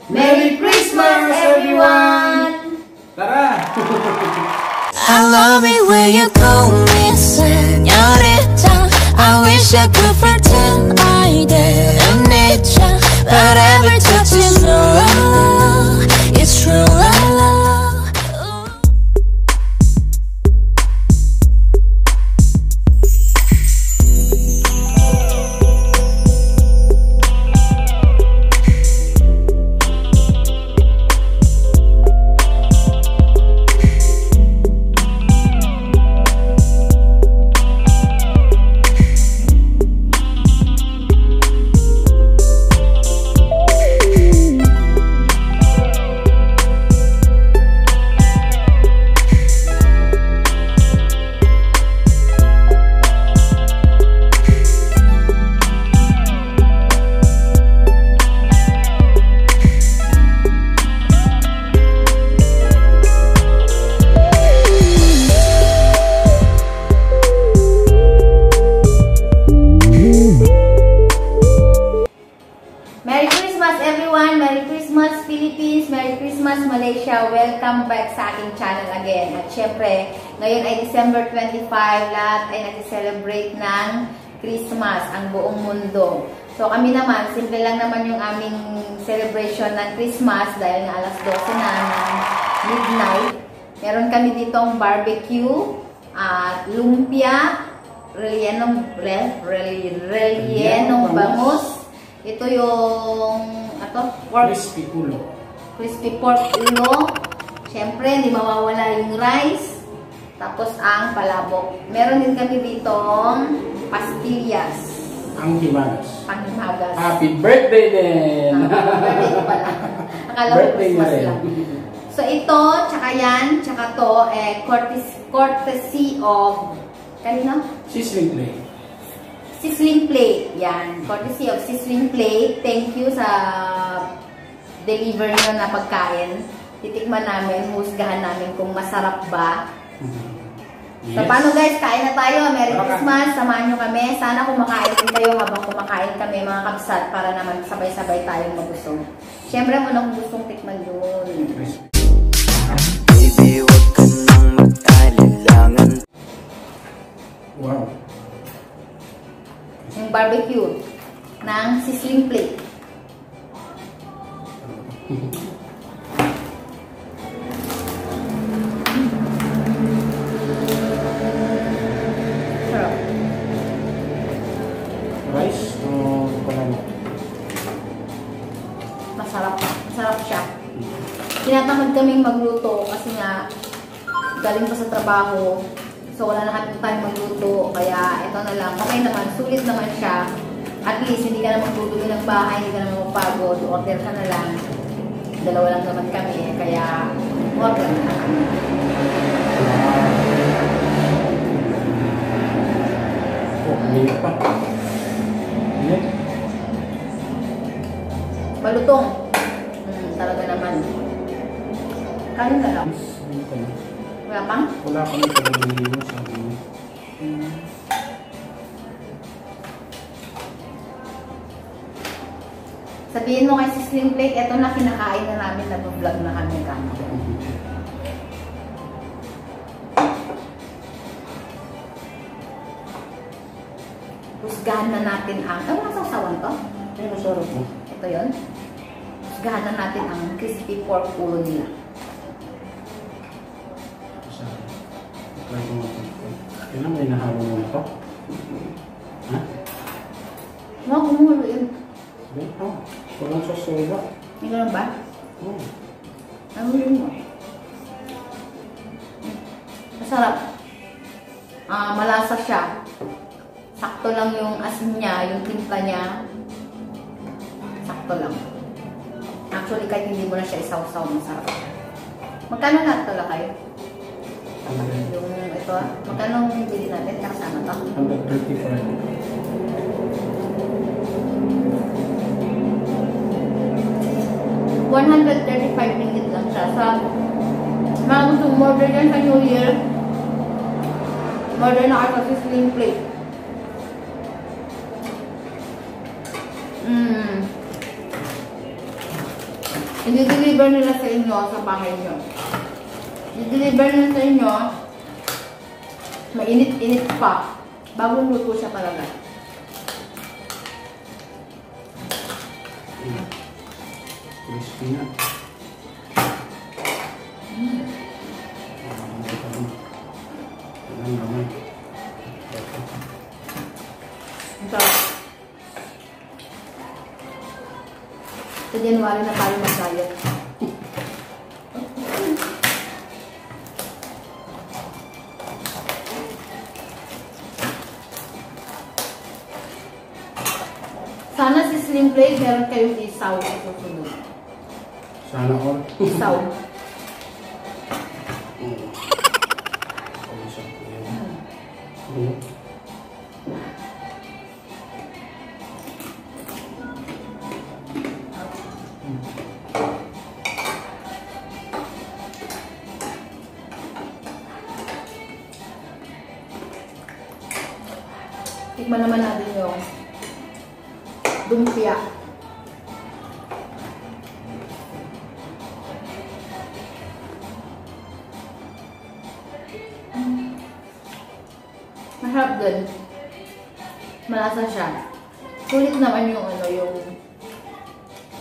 Merry Christmas, everyone! Tara! I love it when you call me señorita. I wish I could pretend I didn't need ya, but every touch is love. It's true love. Merry Christmas everyone! Merry Christmas Philippines! Merry Christmas Malaysia! Welcome back sa aking channel again. At syempre, ngayon ay December 25, lahat ay nag-celebrate ng Christmas, ang buong mundo. So kami naman, simple lang naman yung aming celebration ng Christmas dahil nga alas 12 na ng midnight. Meron kami ditong barbecue at lumpia, rellenong bangus. Ito yung pork. Crispy pork ulo. Siyempre, hindi mawawala yung rice. Tapos ang palabok. Meron din kami ditong pastillas. Ang himagas. Panghimagas. Happy birthday din! Happy birthday ko pala. Akala ko Christmas lang. So ito, tsaka yan, tsaka to, courtesy of, kanina? Sizzling plate. Sizzling plate. Yan. Courtesy of sizzling plate. Thank you sa deliver nyo na pagkain. Titikman namin, husgahan namin kung masarap ba. Yes. So, paano guys? Kain na tayo. Merry Christmas. Samahan nyo kami. Sana kumakain din kayo habang kumakain kami mga kabsat para naman sabay-sabay tayong magusong. Siyempre, muna kung gustong tikman yun. Baby, wag ka nang mag-alilangan. Wow. Yung barbecue ng sizzling plate. Sarap. Rice o palamo? Masarap. Masarap siya. Tinatamad kaming magluto kasi nga galing pa sa trabaho. So, wala na kami time magluto. Kaya, ito na lang. Okay naman. Sulit naman siya. At least, hindi ka na maglutuin ng bahay. Hindi ka na magpagod. Order ka na lang. Dalawa lang naman kami. Kaya, order na lang kami. Oh, minit pa. Minit? Malutong. Talaga naman. Kanin na lang. Wala pang? Wala kami pag-ibigin sa akin. Sabihin mo kay sizzling plate, eto na kinakain na namin, nag-vlog na kami kami. Husgahan na natin ang, masasawan to? Ay, masarap po. Ito yun. Husgahan na natin ang crispy pork ulo nila. Kailan may nahalo mo na ito? Ha? Mga kumulo yun. Oh, walang sasola. Hindi ganun ba? Oh. Ano yun mo? Masarap. Malasa siya. Sakto lang yung asin niya, yung timpla niya. Sakto lang. Actually, kahit hindi mo na siya isaw-saw, masarap. Magkano na ito lang kayo? Yung ito, magkano yung bili natin? Kasama to? 135. 135 ringgit lang siya. Sa mga gusto order yan sa New Year, order na kayo sa sizzling plate. I-deliver nila sa inyo sa bahay nyo. I-deliver nila sa inyo, mainit-init pa. Bagong luto siya talaga. Crispy na. Ang sarap. Sa January na tayo mag-diet. Sana si Slim Play, meron kayong isaw sa susunod. Sana all. Isaw. Tikman naman natin yung lumpia. Masarap din. Malasa siya. Sulit naman yung ano,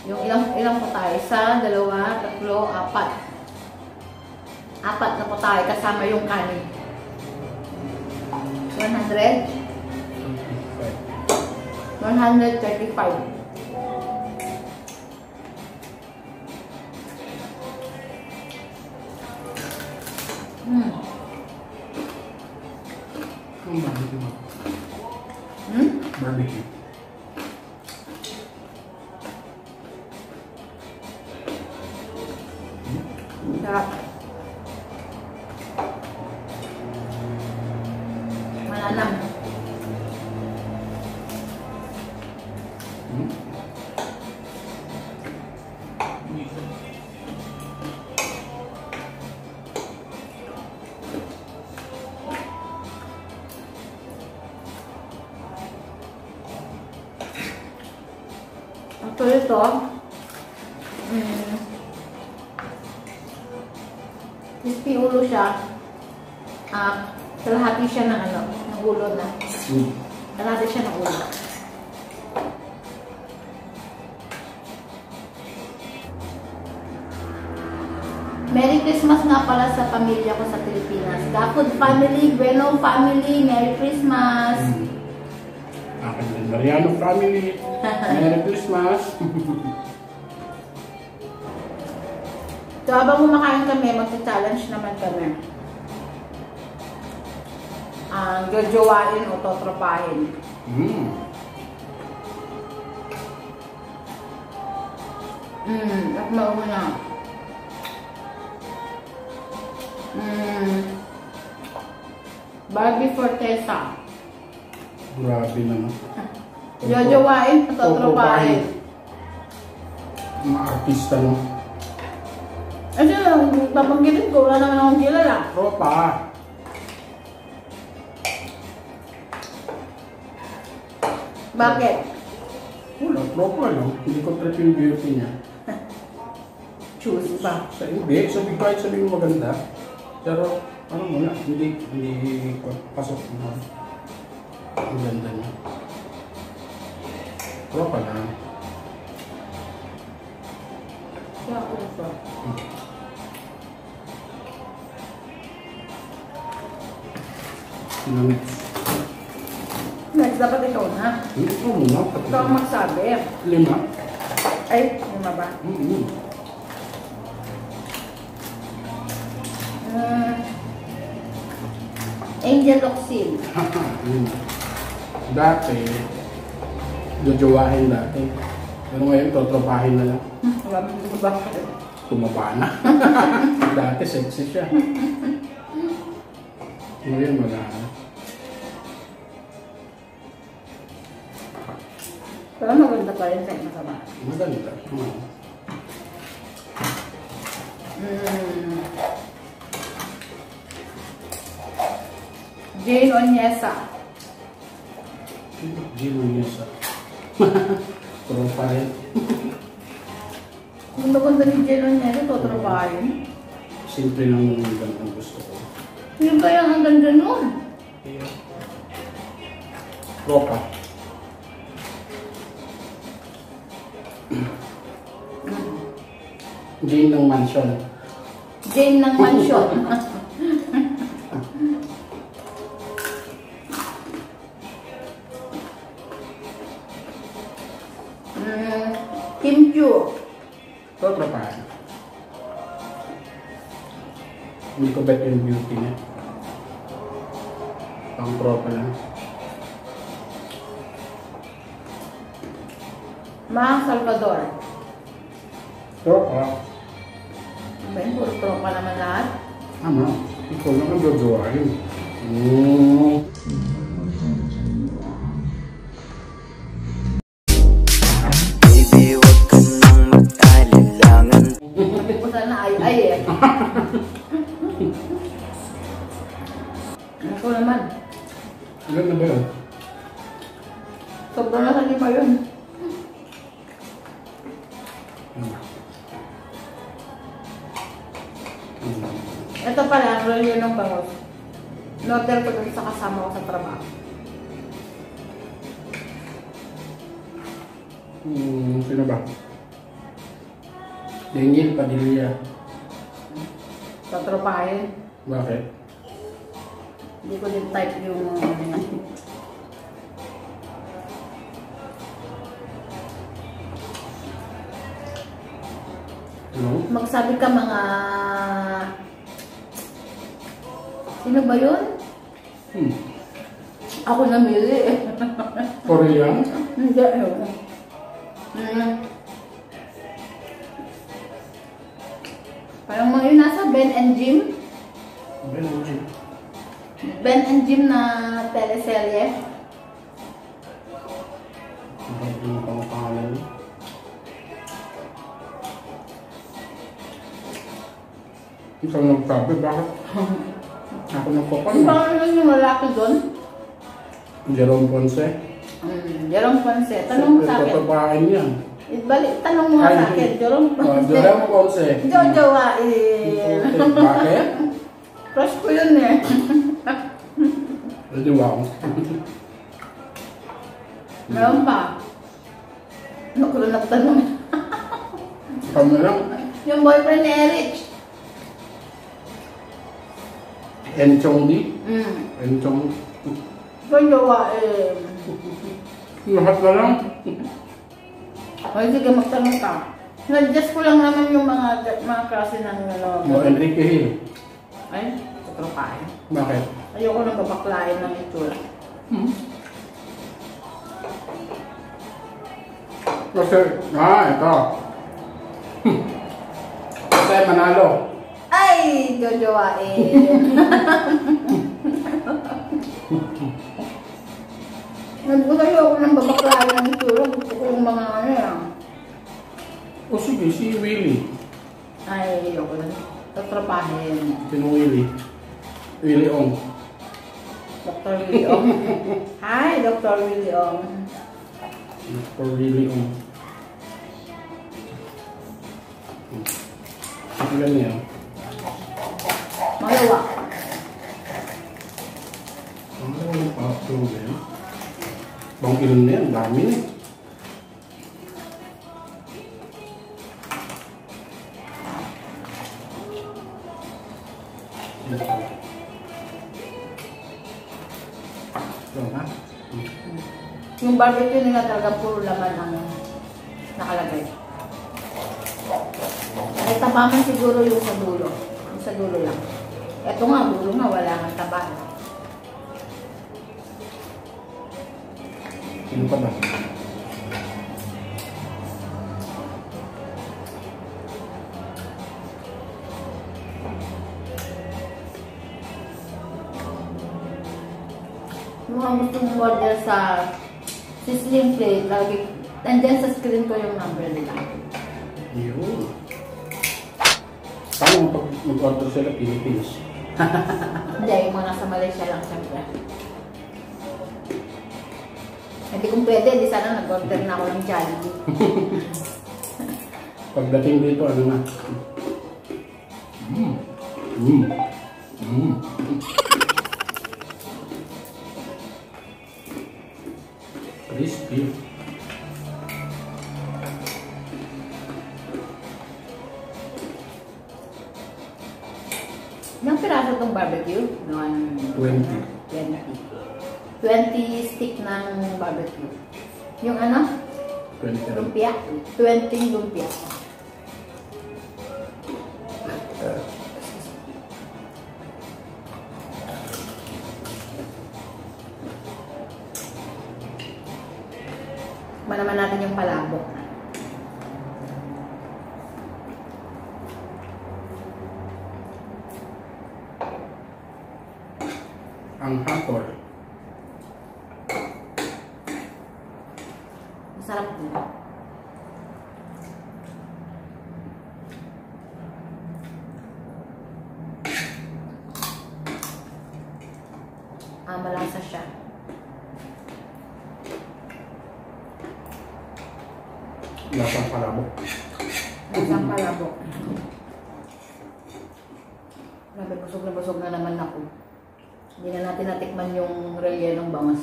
yung ilang patay. Isa, dalawa, tatlo, apat. Apat na patay kasama yung kanin. 100? 135. Ang barbecue mo. Barbecue. Sarap. Malanam. So ito, crispy ulo siya. Kalahati siya ng ano, ng ulo na. Kalahati siya ng ulo. Merry Christmas nga pala sa pamilya ko sa Pilipinas. Gapod family, Bueno family, Merry Christmas! Akin din, Mariano family. Merry Christmas! So, habang kumakain kami, magsa-challenge naman kami. Jojowain o totropahin. At mauna. Barbie Fortesa. Grabe naman. Jojowain o totropahin. Mga artista, no? Ano yung babanggitin ko? Wala naman akong kilala. Tropa. Bakit? Wala, tropa lang. Hindi ko trip yung beauty niya. Choose ba? Hindi, sabi kahit sabihin mo maganda. Pero, ano mo na, hindi pasok mo. Ang ganda niya. Tropa lang. Kaya ako ito. Next, dapat ikaw na. Ikaw muna. Ikaw ang magsabi. 5. Ay, 5 ba? Angel Oxil. Dati, jojowahin dati. Pero ngayon, totropahin na lang. Wala mo ba? Tumaba na. Dati, sexy siya. Ngayon, wala na. Pero maganda pa rin sa masama. Maganda. Jane Onyesa. Gino Nyesa. Tropa rin. Yung maganda ni Jello niya, ito trabahin. Simple lang yung ang gusto ko. Yung kaya ang ganda nun. Tropa. Jane ng mansion. Jane ng mansion. Kim Chu. Ito, tropa. Hindi ko bet yung beauty niya. Pang tropa lang. Ma Salvador. Tropa. Ben, puro tropa naman lahat. Tama. Ikaw lang ang jojoain. Baby, wag ka nang mag-alilangan. Sabi ko sana ay eh. Ako naman. Ilan na ba yun? Sobrang nasa lima yun. Ito pala, ang rolyo ng bangos. Norder ko dun sa kasama ko sa trabaho. Sino ba? Daniel Padilla. Sa tropahin. Bakit? Hindi ko din type yung... Ano? Magsabi ka mga... Sino ba yun? Ako namili eh. Korean? Hindi. Parang mga yun nasa Ben and Jim. Ben and Jim na teleserye. Bakit yung pangalan niya? Ikaw nagsabi, bakit? Ako nagpapal Yung na. parang yung lalaki doon. Jerome Ponce. Jerome Ponce. Tanong mo sa akin. Tatapain yan. Balik, tanong mo sa akin. Jerome Ponce. Jerome Ponce. Jojowain. Bakit? Crush ko yun eh. Hindi wow. Meron pa. Ano ko na nagtanong? Kami lang. Yung boyfriend ni Erich. Enchong Di. Enchong. Jojowain. Lahat na lang. Okay, sige, magtanong ka. Nag-adjust ko lang naman yung mga klase ng ano. Mo Enrique Hill. Ay, katropahin. Bakit? Ayoko nang babaklain ng itsura. Kasi, ito. Kasi manalo. Ay, jojowain. Nagbuta ayoko nang babaklain ng itsura. Gusto ko yung mga ano yan. O sige, si Willie. Ay, ayoko na. Katropahin. Sino Willie? Willie Ong. Dr. Willie Ong. Hi, Dr. Willie Ong. Dr. Willie Ong. Ilan niya? Malawa. Ang yung pa-upload na yan. Bang ilan na yan? Dami na. Yung barbecue nila talaga puro laman ang nakalagay. May tabaman siguro yung sa dulo. Yung sa dulo lang. Ito nga, dulo nga, wala nga taba. Sino pa ba? Yung mga gusto mong order sa sizzling plate, lagi, nandyan sa screen ko yung number nila. Yun. Paano pag mag-order sila Philippines? Hindi, yung mga nasa Malaysia lang siyempre. Hindi kung pwede, di sana nag-order na ako ng Jollibee. Pagdating dito, ano na? Crispy. Ilang piraso itong barbecue? 20. 20 stick ng barbecue. Yung ano? 20. Lumpia. 20 lumpia. Manaman natin yung palabok. Ang hatol. Masarap din. Malasa siya. Lasang palabok. Lasang palabok. Grabe, busog na naman ako. Hindi na natin natikman yung rellenong bangas.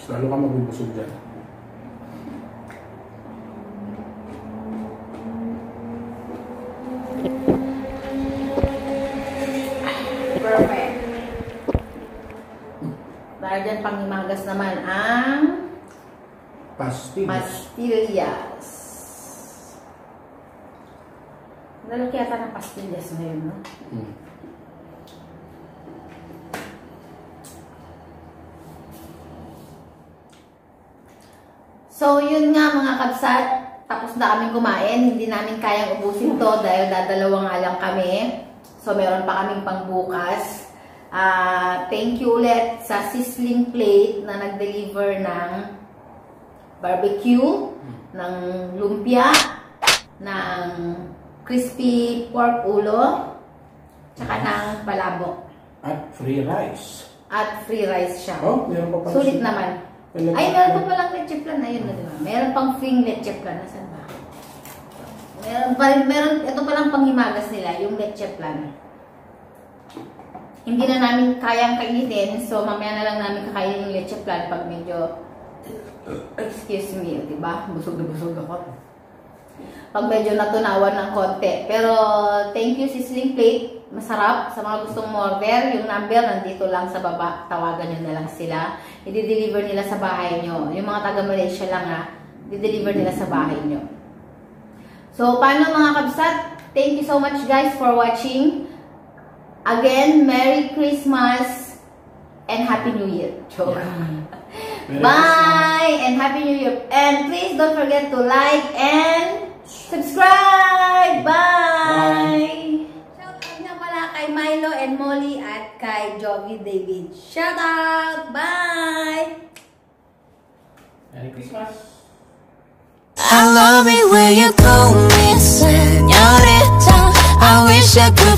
Lalo ka mabubusog dyan. Perfect. Dahil dyan panghimagas naman ang pastillas. Lalaki yata ng pastillas ngayon, no? So, yun nga mga kabsat. Tapos na kaming kumain. Hindi namin kayang ubusin to dahil dadalawa nga lang kami. So, meron pa kaming pangbukas. Thank you ulit sa Sizzling Plate na nag-deliver ng barbecue, ng lumpia, ng crispy pork ulo, tsaka ng palabok. At free rice. At free rice siya. Oh, meron pa pala. Sulit naman. Ay, meron pa palang leche plan. Ayun na, diba? Meron pang free leche plan. Nasaan ba? Ito palang panghimagas nila, yung leche plan. Hindi na namin kayang kainin, so mamaya na lang namin kakainin yung leche plan pag medyo, excuse me, diba? Busog na busog ako. Pag medyo natunawan ng konti. Pero, thank you Sizzling Plate. Masarap. Sa mga gustong order, yung number nandito lang sa baba. Tawagan nyo na lang sila. I-deliver nila sa bahay nyo. Yung mga taga Malaysia lang ha, i-deliver nila sa bahay nyo. So, paano mga kabsat? Thank you so much guys for watching. Again, Merry Christmas and Happy New Year. Bye! And Happy New Year. And please don't forget to like and subscribe! Bye! Shout out nga pala kay Milo and Molly at kay Jovi David. Shout out! Bye! Merry Christmas! I love it when you call me señorita. I wish I could